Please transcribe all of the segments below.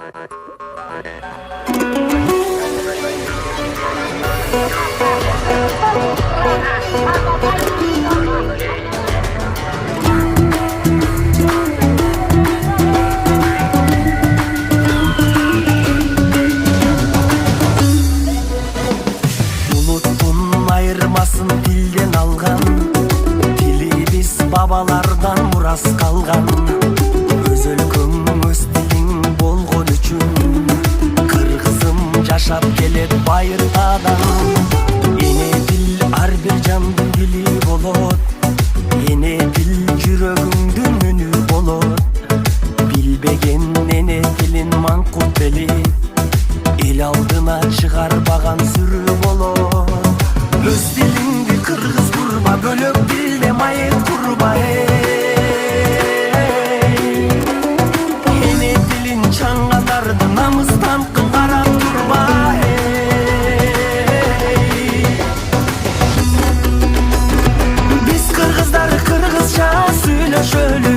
Unuttun ayırmasın dilden algan, dili biz babalardan muras kalgan. Öz өлкөң öz dilin болгон үчүн, кыргызым жашап келет байыртадан. Эне дил ар бир жандын дили болот, эне дил жүрөгүңдүн үнү болот. Билбеген эне дилин маңкурт белип, эл алдына чыгарбаган сүрү болот. Өз дилиңди кыргыз курба, бөлөк дилде майыт курба. Эне дилин чаңгандарды намыстан карап турба. Биз кыргыздар кыргызча сүйлөшөлү,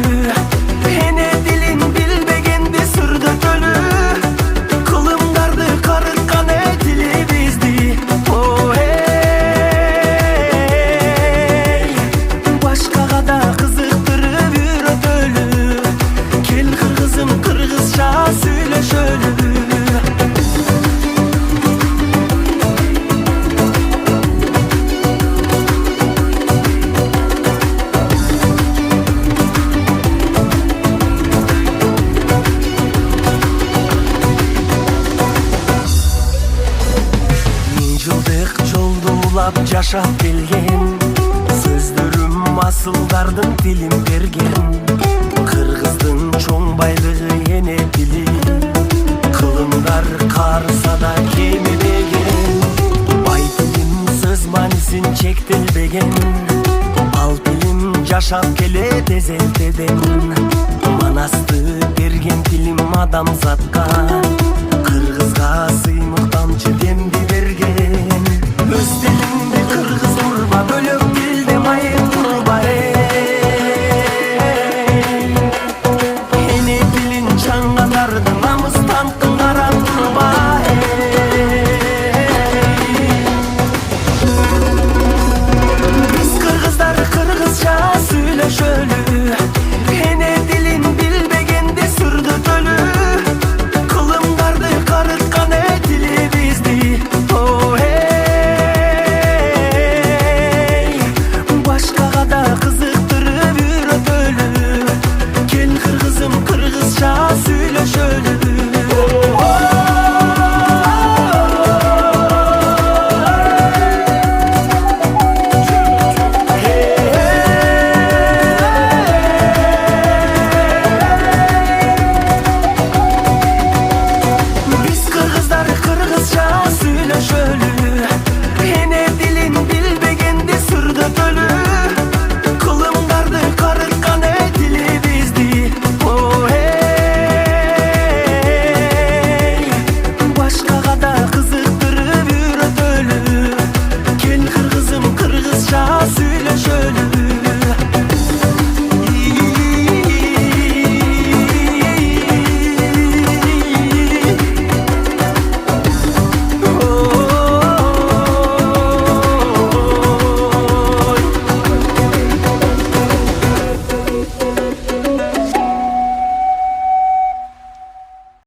эне дилин билбегенди сүрдөтөлү. Кылымдарды карыткан дили бизди, башкага да кызыктырып үйрөтөлү. Кел кыргызым кыргызча сүйлөшөлү. Жылдык жолду улап жашап келген, сөздөрүм асылдардын тилин берген. Кыргыздын чоң байлыгы эне тили, кылымдар карыса да кемибеген. Бай тилим сөз маанисин чектелбеген, ал тилим жашап келет эзелтеден. Манасты берген тилим адамзатка,